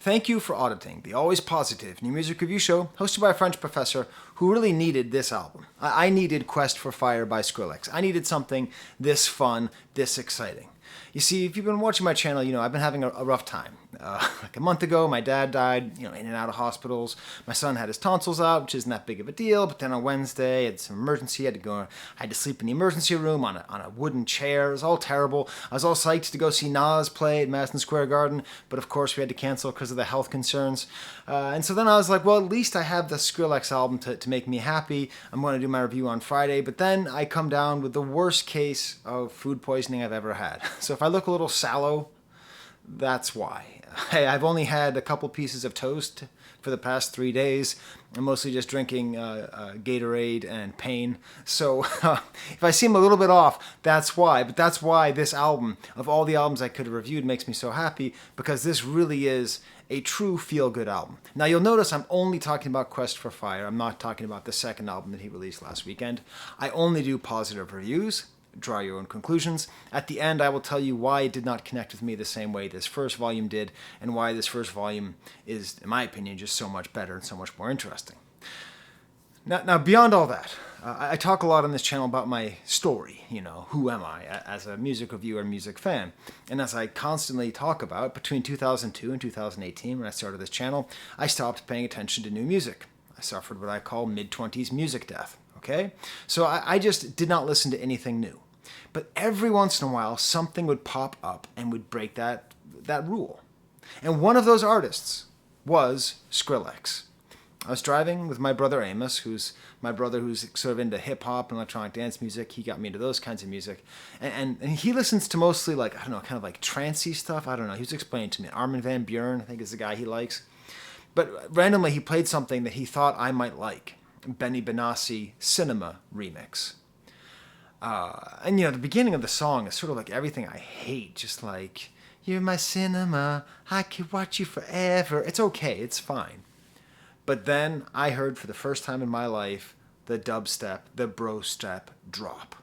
Thank you for auditing the always positive new music review show hosted by a French professor who really needed this album. I needed Quest for Fire by Skrillex. I needed something this fun, this exciting. You see, if you've been watching my channel, you know I've been having a rough time. Like a month ago, my dad died, in and out of hospitals. My son had his tonsils out, which isn't that big of a deal. But then on Wednesday, I had some emergency. I had to sleep in the emergency room on a wooden chair. It was all terrible. I was all psyched to go see Nas play at Madison Square Garden, but of course we had to cancel because of the health concerns. And so then I was like, well, at least I have the Skrillex album to make me happy. I'm going to do my review on Friday. But then I come down with the worst case of food poisoning I've ever had. So if I look a little sallow, that's why. Hey, I've only had a couple pieces of toast for the past 3 days. I'm mostly just drinking Gatorade and pain. So if I seem a little bit off, that's why. But that's why this album, of all the albums I could have reviewed, makes me so happy, because this really is a true feel-good album. Now you'll notice I'm only talking about Quest for Fire. I'm not talking about the second album that he released last weekend. I only do positive reviews. Draw your own conclusions. At the end, I will tell you why it did not connect with me the same way this first volume did, and why this first volume is, in my opinion, just so much better and so much more interesting. Now beyond all that, I talk a lot on this channel about my story, who am I as a music reviewer and music fan. And as I constantly talk about, between 2002 and 2018, when I started this channel, I stopped paying attention to new music. I suffered what I call mid-20s music death. Okay? So I just did not listen to anything new. But every once in a while, something would pop up and would break that rule. And one of those artists was Skrillex. I was driving with my brother Amos, who's sort of into hip-hop and electronic dance music. He got me into those kinds of music. And he listens to mostly, kind of like trancey stuff. I don't know. He was explaining to me. Armin van Buuren, I think, is the guy he likes. But randomly, he played something that he thought I might like. Benny Benassi Cinema remix. And the beginning of the song is sort of like everything I hate, just like, you're my cinema, I could watch you forever. It's okay, it's fine. But then I heard for the first time in my life the dubstep, the bro step drop.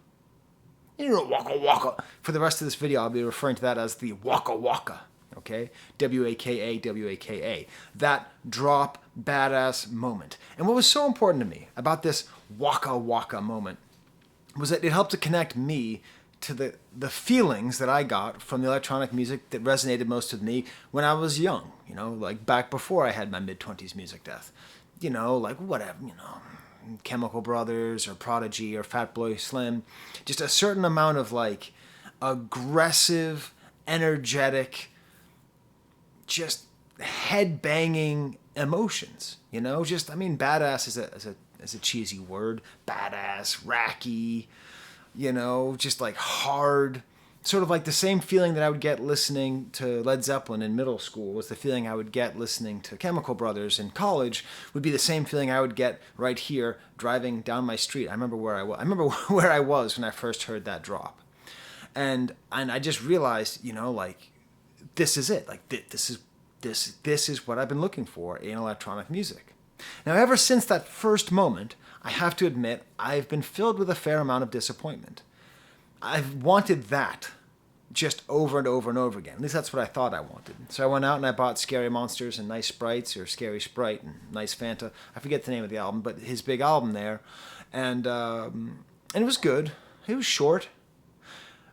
Waka waka. For the rest of this video, I'll be referring to that as the waka waka. Okay? W-A-K-A, W-A-K-A. That drop badass moment. And what was so important to me about this waka waka moment was that it helped to connect me to the feelings that I got from the electronic music that resonated most with me when I was young, like back before I had my mid-20s music death. Like whatever, Chemical Brothers or Prodigy or Fatboy Slim. Just a certain amount of like aggressive, energetic, just head-banging emotions, badass is a cheesy word. Badass, racky, just like hard. Sort of like the same feeling that I would get listening to Led Zeppelin in middle school was the feeling I would get listening to Chemical Brothers in college, would be the same feeling I would get right here driving down my street. I remember where I was when I first heard that drop. And I just realized, like, this is it. Like, this is what I've been looking for in electronic music. Now, ever since that first moment, I have to admit, I've been filled with a fair amount of disappointment. I've wanted that just over and over and over again. At least that's what I thought I wanted. So I went out and I bought Scary Monsters and Nice Sprites, or Scary Sprite and Nice Fanta. I forget the name of the album, but his big album there. And it was good. It was short.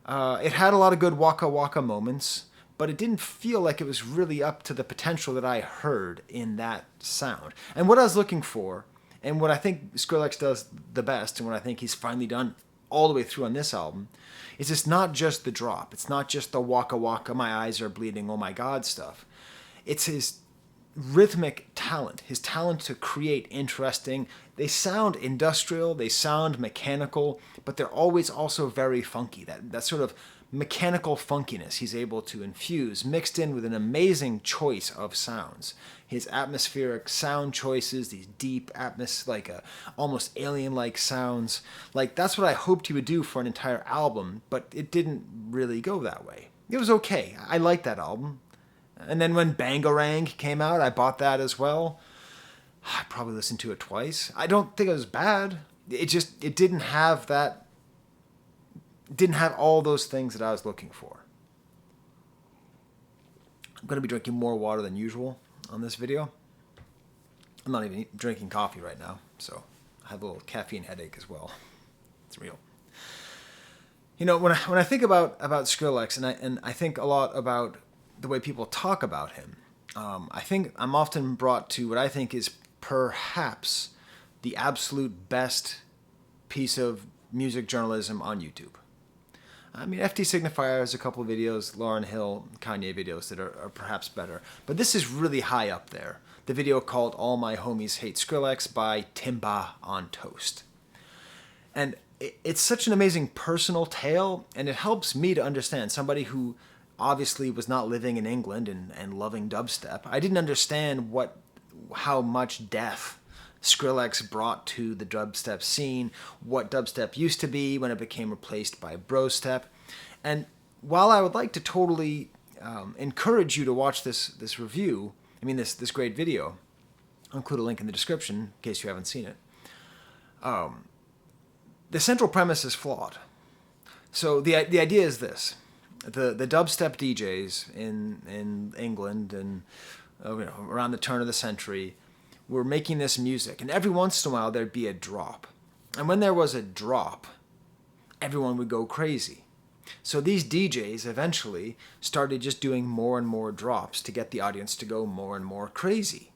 It had a lot of good waka waka moments, but it didn't feel like it was really up to the potential that I heard in that sound. And what I was looking for, and what I think Skrillex does the best, and what I think he's finally done all the way through on this album, is it's not just the drop. It's not just the waka waka, my eyes are bleeding, oh my God stuff. It's his rhythmic talent, his talent to create interesting. They sound industrial, they sound mechanical, but they're always also very funky. That sort of mechanical funkiness he's able to infuse, mixed in with an amazing choice of sounds. His atmospheric sound choices, these deep almost alien-like sounds. Like, that's what I hoped he would do for an entire album, but it didn't really go that way. It was okay. I liked that album. And then when Bangarang came out, I bought that as well. I probably listened to it twice. I don't think it was bad. It didn't have that. Didn't have all those things that I was looking for. I'm going to be drinking more water than usual. on this video. I'm not even drinking coffee right now, so I have a little caffeine headache as well. It's real. You know, when I think about Skrillex, and I think a lot about the way people talk about him, I think I'm often brought to what I think is perhaps the absolute best piece of music journalism on YouTube. I mean, FT Signifier has a couple of videos, Lauryn Hill, Kanye videos that are perhaps better. But this is really high up there. The video called All My Homies Hate Skrillex by Timba on Toast. And it's such an amazing personal tale, and it helps me to understand somebody who obviously was not living in England and loving dubstep. I didn't understand how much death Skrillex brought to the dubstep scene, what dubstep used to be when it became replaced by brostep. And while I would like to totally encourage you to watch this review, this great video, I'll include a link in the description in case you haven't seen it, the central premise is flawed. So the idea is this. The dubstep DJs in England and around the turn of the century were making this music, and every once in a while there'd be a drop. And when there was a drop, everyone would go crazy. So these DJs eventually started just doing more and more drops to get the audience to go more and more crazy.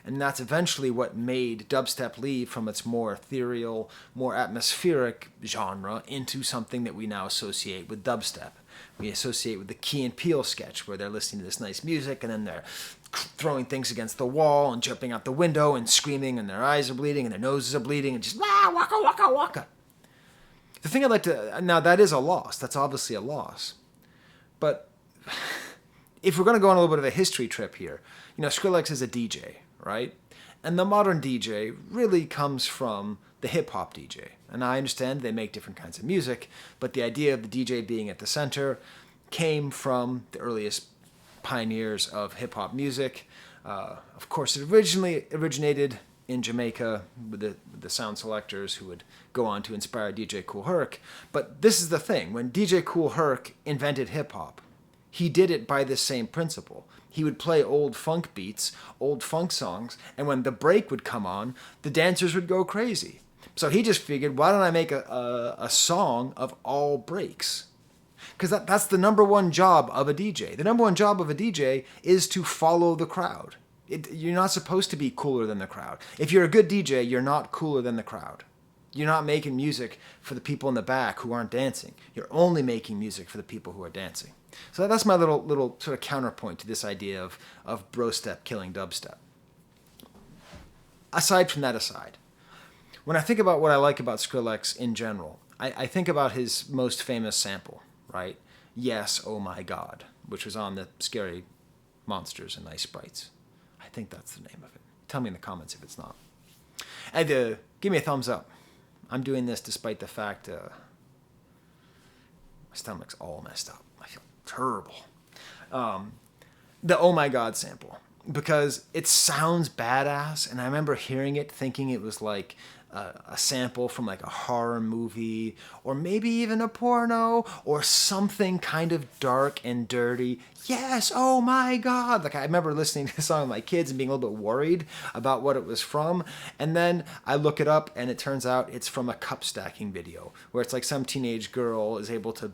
And that's eventually what made dubstep leave from its more ethereal, more atmospheric genre into something that we now associate with dubstep. We associate with the Key and Peele sketch where they're listening to this nice music and then they're throwing things against the wall and jumping out the window and screaming and their eyes are bleeding and their noses are bleeding and just waka waka waka. The thing I'd like to... Now, that is a loss. That's obviously a loss. But if we're going to go on a little bit of a history trip here, Skrillex is a DJ, right? And the modern DJ really comes from the hip-hop DJ. And I understand they make different kinds of music, but the idea of the DJ being at the center came from the earliest pioneers of hip-hop music. Of course, it originally originated in Jamaica with the sound selectors who would go on to inspire DJ Kool Herc. But this is the thing. When DJ Kool Herc invented hip-hop, he did it by this same principle. He would play old funk beats, old funk songs, and when the break would come on, the dancers would go crazy. So he just figured, why don't I make a song of all breaks? Because that's the number one job of a DJ. The number one job of a DJ is to follow the crowd. You're not supposed to be cooler than the crowd. If you're a good DJ, you're not cooler than the crowd. You're not making music for the people in the back who aren't dancing. You're only making music for the people who are dancing. So that's my little sort of counterpoint to this idea of brostep killing dubstep. Aside from that when I think about what I like about Skrillex in general, I think about his most famous sample, right? Yes, oh my God, which was on the Scary Monsters and Ice Sprites. I think that's the name of it. Tell me in the comments if it's not. And give me a thumbs up. I'm doing this despite the fact my stomach's all messed up. I feel terrible. The Oh My God sample. Because it sounds badass, and I remember hearing it thinking it was like a sample from like a horror movie, or maybe even a porno, or something kind of dark and dirty. Yes, oh my God. Like I remember listening to the song with my kids and being a little bit worried about what it was from. And then I look it up and it turns out it's from a cup stacking video where it's like some teenage girl is able to,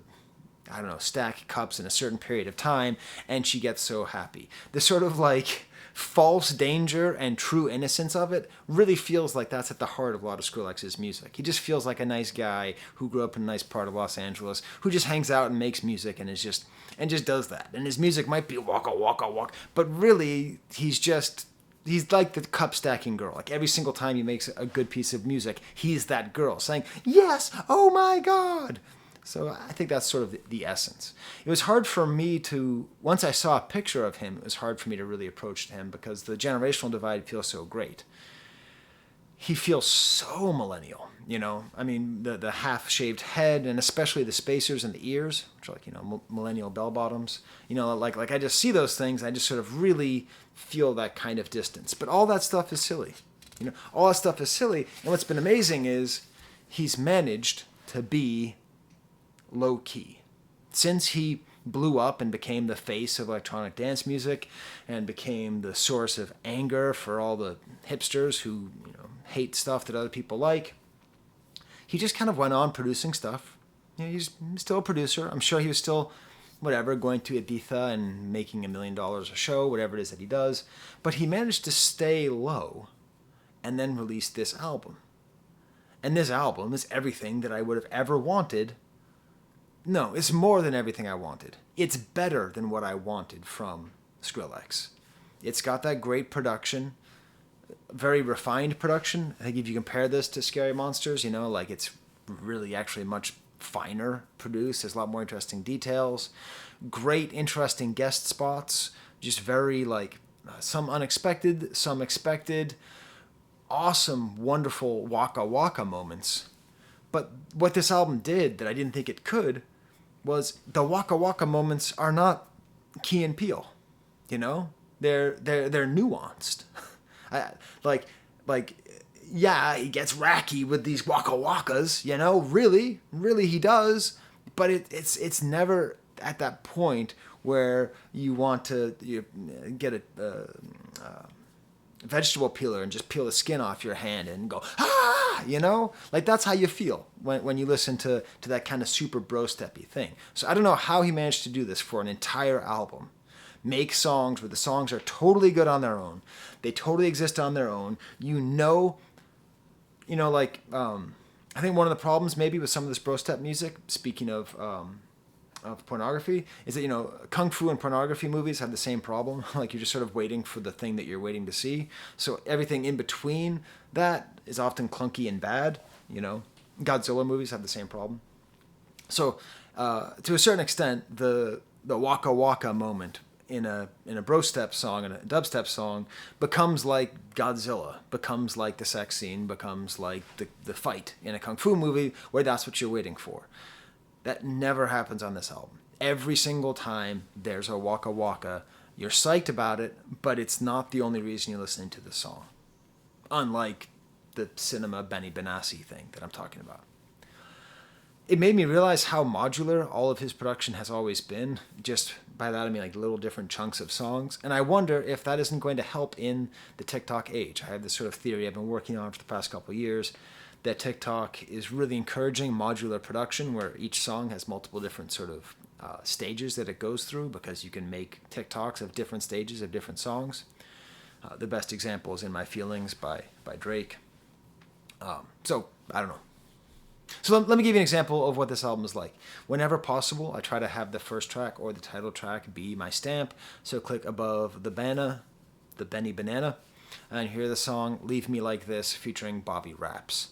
I don't know, stack cups in a certain period of time and she gets so happy. This sort of like false danger and true innocence of it really feels like that's at the heart of a lot of Skrillex's music. He just feels like a nice guy who grew up in a nice part of Los Angeles, who just hangs out and makes music and just does that. And his music might be waka waka waka, but really he's like the cup stacking girl. Like every single time he makes a good piece of music, he's that girl saying, yes, oh my God. So I think that's sort of the essence. It was hard for me to, once I saw a picture of him, it was hard for me to really approach him because the generational divide feels so great. He feels so millennial, you know? I mean, the half-shaved head and especially the spacers and the ears, which are like, you know, millennial bell-bottoms. You know, like I just see those things, I just sort of really feel that kind of distance. But all that stuff is silly. You know, all that stuff is silly. And what's been amazing is he's managed to be low-key. Since he blew up and became the face of electronic dance music and became the source of anger for all the hipsters who, hate stuff that other people like. He just kind of went on producing stuff. He's still a producer. I'm sure he was still, going to Ibiza and making $1 million a show, whatever it is that he does. But he managed to stay low and then release this album. And this album is everything that I would have ever wanted. No, it's more than everything I wanted. It's better than what I wanted from Skrillex. It's got that great production, very refined production. I think if you compare this to Scary Monsters, it's really actually much finer produced. There's a lot more interesting details. Great, interesting guest spots. Just very, some unexpected, some expected. Awesome, wonderful waka waka moments. But what this album did that I didn't think it could was the waka waka moments are not Key and Peele. They're nuanced. Yeah, he gets racky with these waka wakas, really he does, but it's never at that point where you want to get a vegetable peeler and just peel the skin off your hand and go, that's how you feel when you listen to that kind of super bro steppy thing. So I don't know how he managed to do this for an entire album. Make songs where the songs are totally good on their own. They totally exist on their own. I think one of the problems maybe with some of this bro step music, speaking of pornography, is that, kung fu and pornography movies have the same problem. You're just sort of waiting for the thing that you're waiting to see. So everything in between that is often clunky and bad. Godzilla movies have the same problem. So to a certain extent, the waka waka moment in a bro step song and a dubstep song becomes like Godzilla, becomes like the sex scene, becomes like the fight in a kung fu movie where that's what you're waiting for. That never happens on this album. Every single time there's a waka waka, you're psyched about it, but it's not the only reason you're listening to the song. Unlike the cinema Benny Benassi thing that I'm talking about. It made me realize how modular all of his production has always been. Just by that I mean little different chunks of songs. And I wonder if that isn't going to help in the TikTok age. I have this sort of theory I've been working on for the past couple of years that TikTok is really encouraging modular production where each song has multiple different sort of stages that it goes through because you can make TikToks of different stages of different songs. The best example is In My Feelings by Drake. So, I don't know. So let me give you an example of what this album is like. Whenever possible, I try to have the first track or the title track be my stamp. So click above the Benny Banana, and hear the song Leave Me Like This featuring Bobby Raps.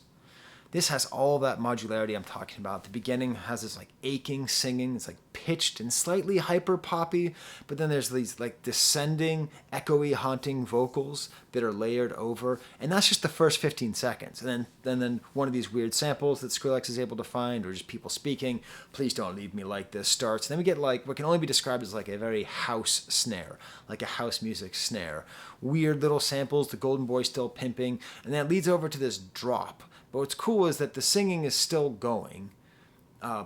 This has all that modularity I'm talking about. The beginning has this aching singing. It's pitched and slightly hyper poppy, but then there's these descending, echoey, haunting vocals that are layered over, and that's just the first 15 seconds. And then one of these weird samples that Skrillex is able to find, or just people speaking, "Please don't leave me like this," starts. And then we get what can only be described as a very house snare, like a house music snare. Weird little samples, the Golden Boy still pimping, and then it leads over to this drop. But what's cool is that the singing is still going.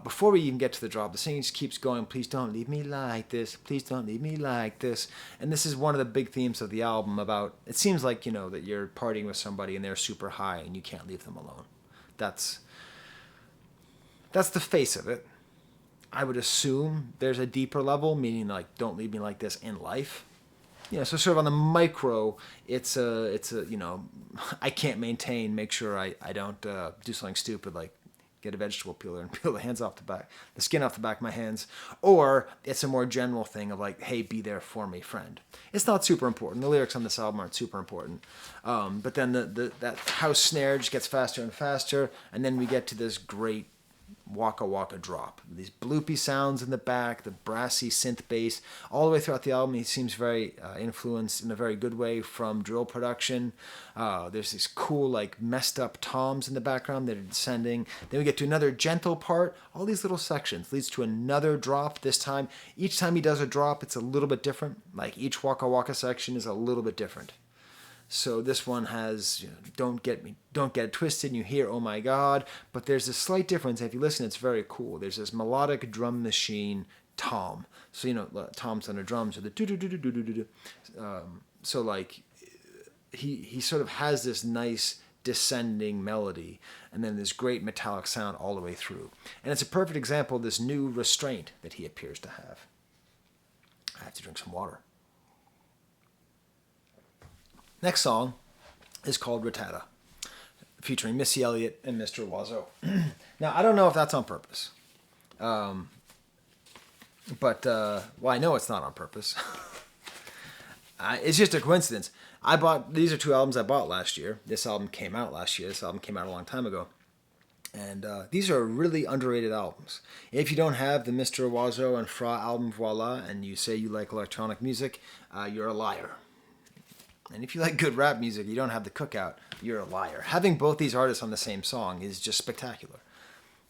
Before we even get to the drop, the singing just keeps going. Please don't leave me like this. Please don't leave me like this. And this is one of the big themes of the album about, it seems like, that you're partying with somebody and they're super high and you can't leave them alone. That's the face of it. I would assume there's a deeper level, meaning don't leave me like this in life. So sort of on the micro, it's a I can't maintain, make sure I don't do something stupid like get a vegetable peeler and peel the skin off the back of my hands. Or it's a more general thing of hey, be there for me, friend. It's not super important. The lyrics on this album aren't super important. But then that house snare just gets faster and faster, and then we get to this great waka waka drop. These bloopy sounds in the back, the brassy synth bass. All the way throughout the album, he seems very influenced in a very good way from drill production. There's these cool, messed up toms in the background that are descending. Then we get to another gentle part. All these little sections leads to another drop. This time, each time he does a drop, it's a little bit different. Each waka waka section is a little bit different. So this one has, don't get it twisted, and you hear, oh my God, but there's a slight difference. If you listen, it's very cool. There's this melodic drum machine tom. So, toms on the drums are the do do do do do do do. So like he sort of has this nice descending melody and then this great metallic sound all the way through. And it's a perfect example of this new restraint that he appears to have. I have to drink some water. Next song is called Rattata, featuring Missy Elliott and Mr. Oizo. Now, I don't know if that's on purpose. But I know it's not on purpose. It's just a coincidence. These are two albums I bought last year. This album came out last year. This album came out a long time ago. And these are really underrated albums. If you don't have the Mr. Oizo and Fra album Voila, and you say you like electronic music, you're a liar. And if you like good rap music, you don't have the Cookout, you're a liar. Having both these artists on the same song is just spectacular.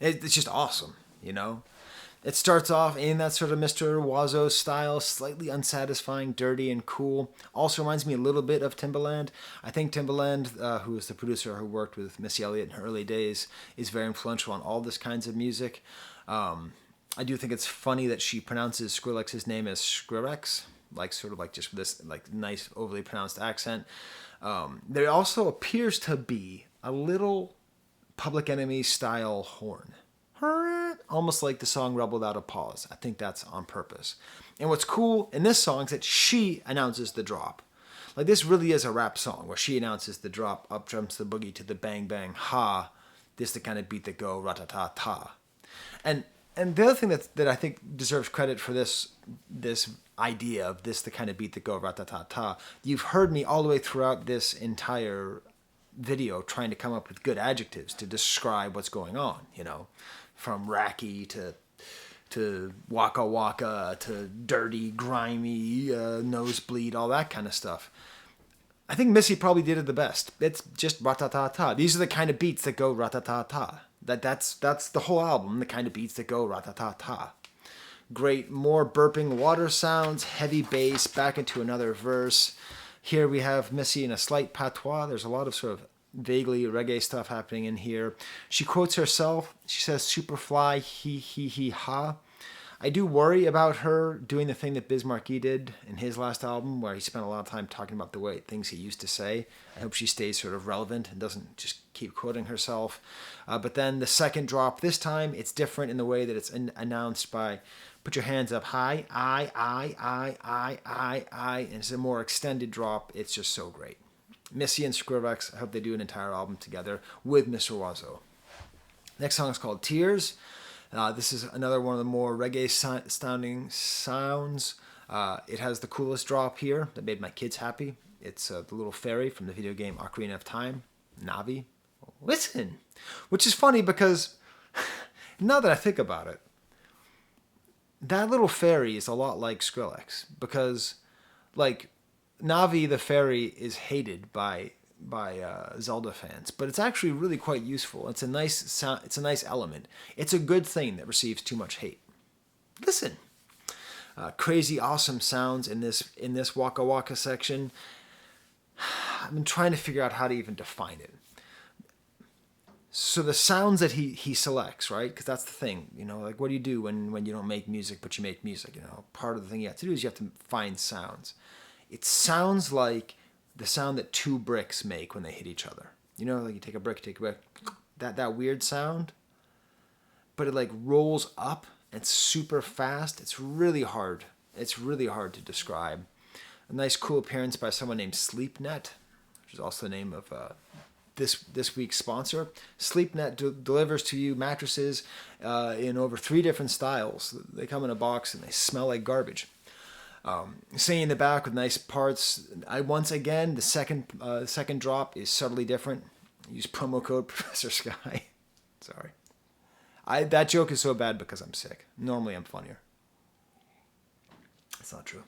It's just awesome, It starts off in that sort of Mr. Oizo style, slightly unsatisfying, dirty, and cool. Also reminds me a little bit of Timbaland. I think Timbaland, who was the producer who worked with Missy Elliott in her early days, is very influential on all this kinds of music. I do think it's funny that she pronounces Skrillex's name as Skrillex, sort of just this nice, overly pronounced accent. There also appears to be a little Public Enemy style horn. Almost like the song Rebel Without a Pause. I think that's on purpose. And what's cool in this song is that she announces the drop. This really is a rap song where she announces the drop, up jumps the boogie to the bang bang ha. This the kind of beat that go rat-ta-ta-ta. And the other thing that I think deserves credit for this idea of this the kind of beat that go rat-ta-ta-ta, you've heard me all the way throughout this entire video trying to come up with good adjectives to describe what's going on, from racky to waka waka to dirty, grimy, nosebleed, all that kind of stuff. I think Missy probably did it the best. It's just rat-ta-ta-ta. These are the kind of beats that go rat-ta-ta-ta. That's the whole album, the kind of beats that go rat-ta-ta-ta. Great, more burping water sounds, heavy bass, back into another verse. Here we have Missy in a slight patois. There's a lot of sort of vaguely reggae stuff happening in here. She quotes herself. She says, "Superfly, he, ha." I do worry about her doing the thing that Biz Markie did in his last album, where he spent a lot of time talking about the things he used to say. I hope she stays sort of relevant and doesn't just keep quoting herself. But then the second drop, this time, it's different in the way that it's announced by, put your hands up high, I, and it's a more extended drop. It's just so great. Missy and Skrillex, I hope they do an entire album together with Mr. Oizo. Next song is called Tears. This is another one of the more reggae-sounding sounds. It has the coolest drop here that made my kids happy. It's the little fairy from the video game Ocarina of Time, Navi. Listen! Which is funny because, now that I think about it, that little fairy is a lot like Skrillex. Because, Navi the fairy is hated by Zelda fans, but it's actually really quite useful. It's a nice sound. It's a nice element. It's a good thing that receives too much hate. Listen, crazy awesome sounds in this Waka Waka section. I've been trying to figure out how to even define it. So the sounds that he selects, right? Because that's the thing, what do you do when you don't make music but you make music? Part of the thing you have to do is you have to find sounds. It sounds like the sound that two bricks make when they hit each other. You take a brick, that weird sound. But it rolls up. It's super fast. It's really hard. It's really hard to describe. A nice cool appearance by someone named SleepNet, which is also the name of this week's sponsor. SleepNet delivers to you mattresses in over 3 different styles. They come in a box and they smell like garbage. Singing in the back with nice parts. Once again, the second drop is subtly different. Use promo code Professor Sky. Sorry. That joke is so bad because I'm sick. Normally I'm funnier. That's not true.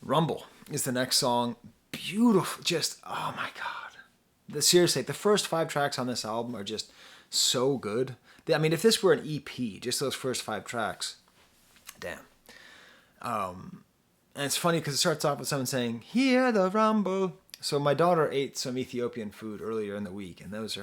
Rumble is the next song. Beautiful. Just, oh my God. Seriously, the first 5 tracks on this album are just so good. I mean, if this were an EP, just those first 5 tracks, damn. And it's funny because it starts off with someone saying, "Hear the rumble." So my daughter ate some Ethiopian food earlier in the week, and that was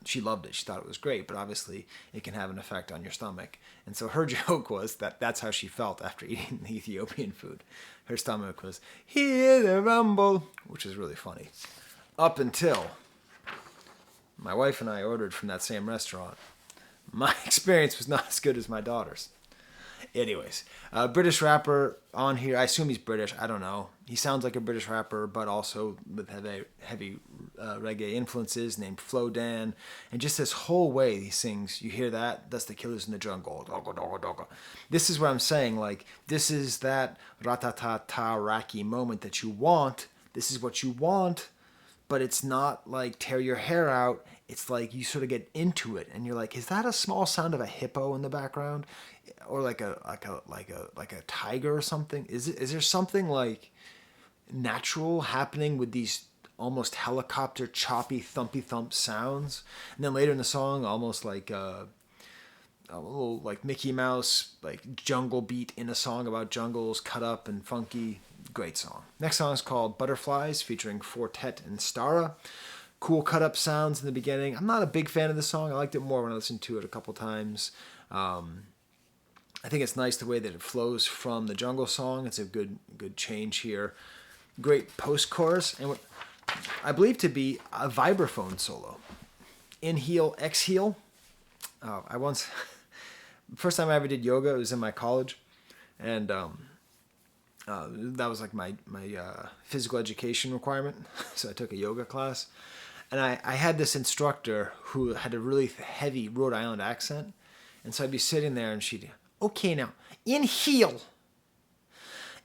she loved it. She thought it was great, but obviously it can have an effect on your stomach. And so her joke was that that's how she felt after eating the Ethiopian food. Her stomach was, hear the rumble, which is really funny. Up until my wife and I ordered from that same restaurant. My experience was not as good as my daughter's. Anyways, British rapper on here. I assume he's British. I don't know. He sounds like a British rapper, but also with heavy reggae influences, named Flo Dan. And just this whole way he sings, you hear that? That's the Killers in the Jungle. Doga, doga, doga. This is what I'm saying. Like, this is that ratatata-raki moment that you want. This is what you want, but it's not like tear your hair out. It's like you sort of get into it, and you're like, is that a small sound of a hippo in the background, or like a tiger or something? Is there something like natural happening with these almost helicopter choppy thumpy thump sounds? And then later in the song, almost like a little like Mickey Mouse like jungle beat in a song about jungles, cut up and funky. Great song. Next song is called Butterflies, featuring Fortet and Stara. Cool cut up sounds in the beginning. I'm not a big fan of the song. I liked it more when I listened to it a couple times. I think it's nice the way that it flows from the jungle song. It's a good change here. Great post-chorus, and what I believe to be a vibraphone solo. Inhale, exhale. First time I ever did yoga, it was in my college, and that was like my physical education requirement. So I took a yoga class, and I had this instructor who had a really heavy Rhode Island accent, and so I'd be sitting there, and she'd, okay, now inhale,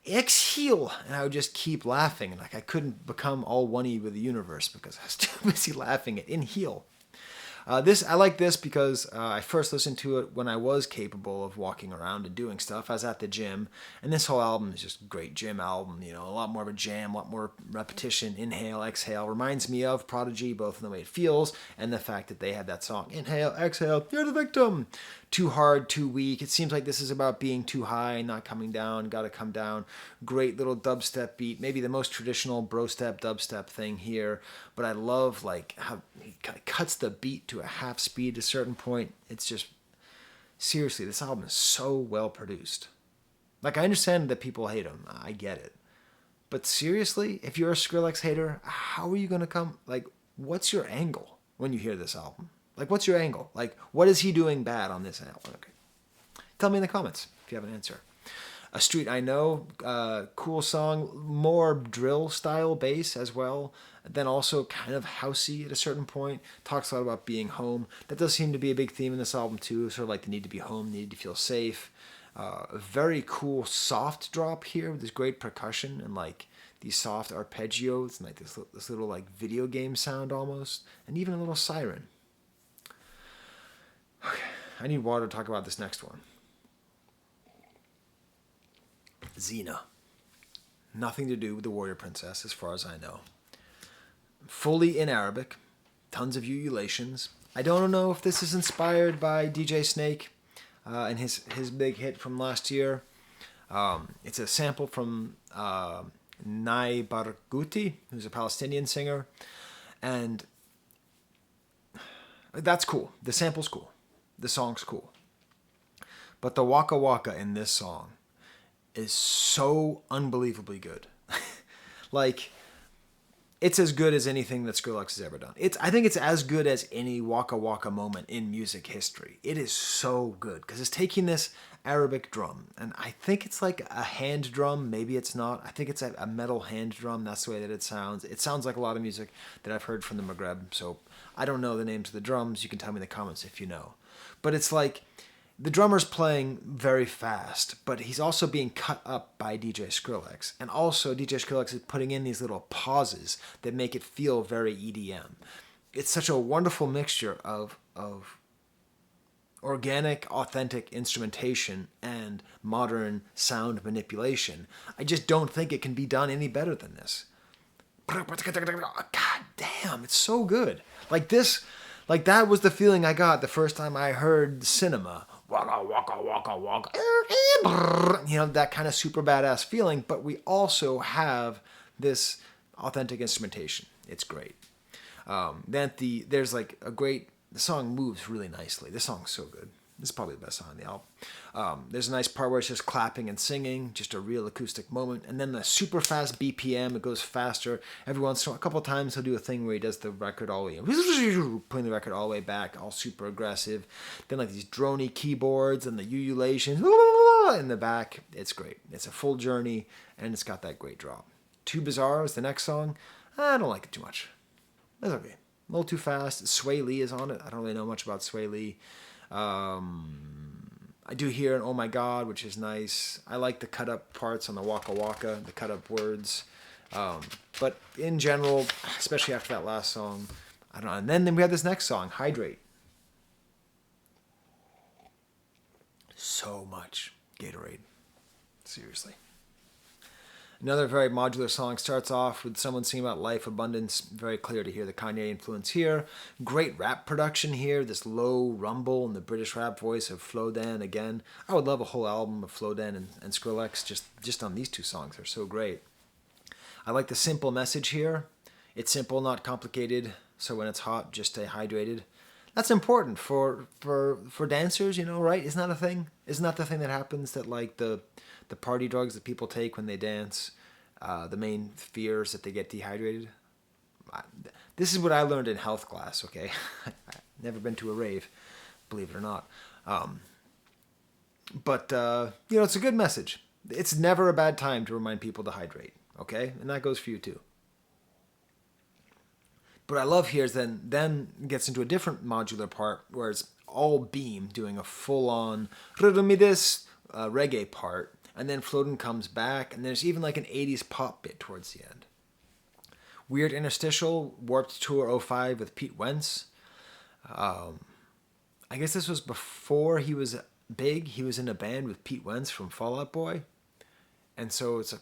exhale, and I would just keep laughing, and like I couldn't become all one-y with the universe because I was too busy laughing at inhale. I like this because I first listened to it when I was capable of walking around and doing stuff. I was at the gym, and this whole album is just a great gym album. You know, a lot more of a jam, a lot more repetition. Inhale, exhale reminds me of Prodigy, both in the way it feels and the fact that they had that song. Inhale, exhale, you're the victim. Too hard, too weak. It seems like this is about being too high, not coming down. Got to come down. Great little dubstep beat, maybe the most traditional bro step dubstep thing here. But I love like how he kind of cuts the beat to a half speed at a certain point. It's just, seriously, this album is so well produced. Like, I understand that people hate him. I get it. But seriously, if you're a Skrillex hater, how are you going to come? Like, what's your angle when you hear this album? Like, what's your angle? Like, what is he doing bad on this album? Okay. Tell me in the comments if you have an answer. A Street I Know, cool song, more drill style bass as well, then also kind of housey at a certain point. Talks a lot about being home. That does seem to be a big theme in this album too, sort of like the need to be home, need to feel safe. A very cool soft drop here with this great percussion and like these soft arpeggios and like this little like video game sound almost, and even a little siren. Okay, I need water to talk about this next one. Xena. Nothing to do with the warrior princess, as far as I know. Fully in Arabic. Tons of ululations. I don't know if this is inspired by DJ Snake and his big hit from last year. It's a sample from Nai Barghouti, who's a Palestinian singer. And that's cool. The sample's cool. The song's cool. But the Waka Waka in this song is so unbelievably good. Like, it's as good as anything that Skrillex has ever done. I think it's as good as any Waka Waka moment in music history. It is so good because it's taking this Arabic drum, and I think it's like a hand drum. Maybe it's not. I think it's a metal hand drum. That's the way that it sounds. It sounds like a lot of music that I've heard from the Maghreb, so I don't know the names of the drums. You can tell me in the comments if you know. But it's like the drummer's playing very fast, but he's also being cut up by DJ Skrillex. And also DJ Skrillex is putting in these little pauses that make it feel very EDM. It's such a wonderful mixture of organic, authentic instrumentation and modern sound manipulation. I just don't think it can be done any better than this. God damn, it's so good. Like this, like that was the feeling I got the first time I heard Cinema. Waka, waka, waka, waka. You know, that kind of super badass feeling, but we also have this authentic instrumentation. It's great. There's like the song moves really nicely. This song's so good. This is probably the best song on the album. There's a nice part where it's just clapping and singing, just a real acoustic moment. And then the super fast BPM, it goes faster. Every once in a while, a couple of times he'll do a thing where he does the record all the way, putting the record all the way back, all super aggressive. Then like these droney keyboards and the ululations in the back. It's great. It's a full journey, and it's got that great drop. Too Bizarre is the next song. I don't like it too much. It's okay. A little too fast. Sway Lee is on it. I don't really know much about Sway Lee. I do hear an Oh My God, which is nice. I like the cut up parts on the Waka Waka, the cut up words. But in general, especially after that last song, I don't know. And then we have this next song, Hydrate. So much Gatorade. Seriously. Another very modular song starts off with someone singing about life, abundance. Very clear to hear the Kanye influence here. Great rap production here. This low rumble in the British rap voice of Flo Dan again. I would love a whole album of Flo Dan and Skrillex just on these two songs. They're so great. I like the simple message here. It's simple, not complicated. So when it's hot, just stay hydrated. That's important for dancers, right? Isn't that a thing? Isn't that the thing that happens that like the party drugs that people take when they dance, the main fear is that they get dehydrated? This is what I learned in health class, okay? I've never been to a rave, believe it or not. But it's a good message. It's never a bad time to remind people to hydrate, okay? And that goes for you too. But I love here is then gets into a different modular part where it's all Beam doing a full-on reggae part, and then Floatin' comes back, and there's even like an 80s pop bit towards the end. Weird interstitial, Warped Tour 05 with Pete Wentz. I guess this was before he was big. He was in a band with Pete Wentz from Fall Out Boy. And so it's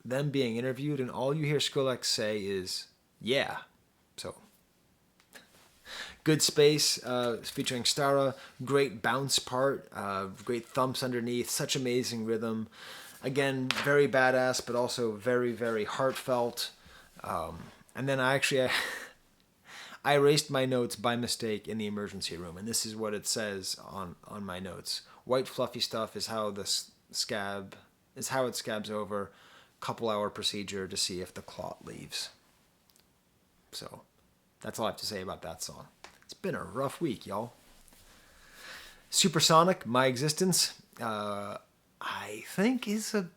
them being interviewed, and all you hear Skrillex say is, yeah. So, good space, featuring Stara, great bounce part, great thumps underneath, such amazing rhythm. Again, very badass, but also very, very heartfelt. And then I erased my notes by mistake in the emergency room, and this is what it says on my notes. White fluffy stuff is how it scabs over. Couple hour procedure to see if the clot leaves. So, that's all I have to say about that song. It's been a rough week, y'all. Supersonic, My Existence, I think is a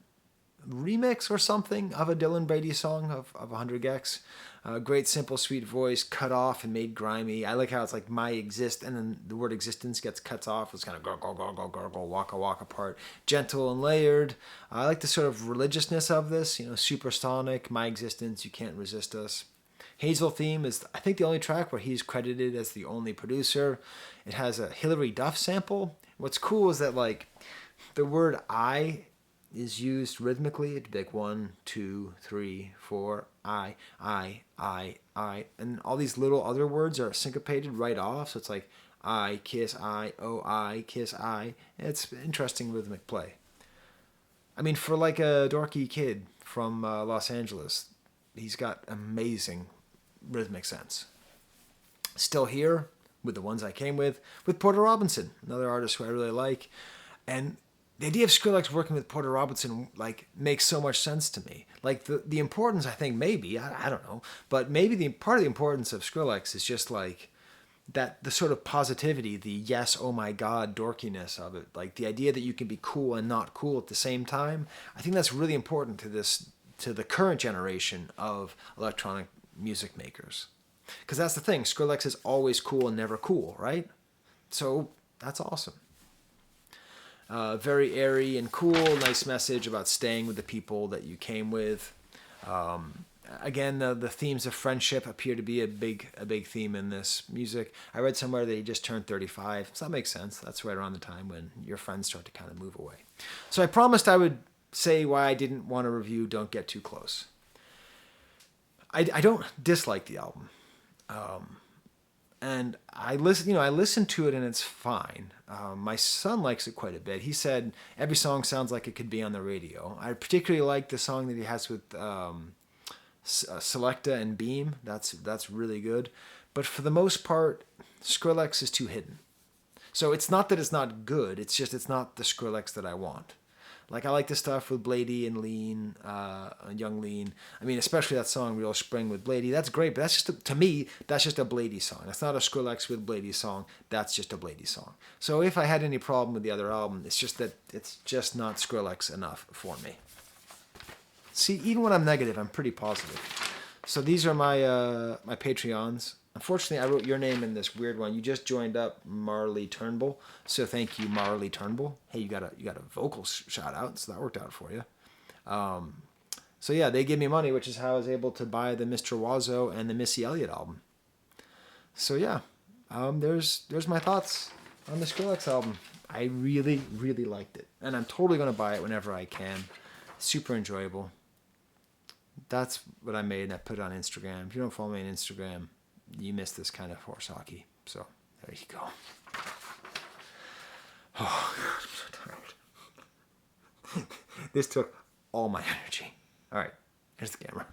remix or something of a Dylan Brady song of 100gex. Great, simple, sweet voice, cut off and made grimy. I like how it's like my exist, and then the word existence gets cut off. It's kind of gargle, gargle, gargle, waka, waka part. Gentle and layered. I like the sort of religiousness of this. Supersonic, My Existence, You Can't Resist Us. Hazel Theme is, I think, the only track where he's credited as the only producer. It has a Hilary Duff sample. What's cool is that, like, the word I is used rhythmically. It'd be like 1, 2, 3, 4, I. And all these little other words are syncopated right off. So it's like I, kiss, I, oh, I, kiss, I. It's interesting rhythmic play. I mean, for like a dorky kid from Los Angeles, he's got amazing rhythmic sense. Still here with the ones I came with Porter Robinson, another artist who I really like. And the idea of Skrillex working with Porter Robinson like makes so much sense to me. Like the importance, I think maybe, I don't know, but maybe the part of the importance of Skrillex is just like that, the sort of positivity, the yes, oh my God dorkiness of it. Like the idea that you can be cool and not cool at the same time. I think that's really important to the current generation of electronic music makers. Because that's the thing, Skrillex is always cool and never cool, right? So that's awesome. Very airy and cool, nice message about staying with the people that you came with. Again, the themes of friendship appear to be a big theme in this music. I read somewhere that he just turned 35, so that makes sense. That's right around the time when your friends start to kind of move away. So I promised I would say why I didn't want to review Don't Get Too Close. I don't dislike the album. And I listen to it and it's fine. My son likes it quite a bit. He said every song sounds like it could be on the radio. I particularly like the song that he has with Selecta and Beam. That's really good. But for the most part, Skrillex is too hidden. So it's not that it's not good. It's just it's not the Skrillex that I want. Like I like the stuff with Blady and Lean, Young Lean. I mean, especially that song "Real Spring" with Blady. That's great, but that's just to me that's just a Blady song. That's not a Skrillex with Blady song. That's just a Blady song. So if I had any problem with the other album, it's just that it's just not Skrillex enough for me. See, even when I'm negative, I'm pretty positive. So these are my Patreons. Unfortunately, I wrote your name in this weird one. You just joined up, Marley Turnbull. So thank you, Marley Turnbull. Hey, you got a vocal shout out, so that worked out for you. So yeah, they gave me money, which is how I was able to buy the Mr. Wazo and the Missy Elliott album. So yeah, there's my thoughts on the Skrillex album. I really, really liked it, and I'm totally gonna buy it whenever I can. Super enjoyable. That's what I made, and I put it on Instagram. If you don't follow me on Instagram, you miss this kind of horse hockey. So there you go. Oh, God, I'm so tired. This took all my energy. All right, here's the camera.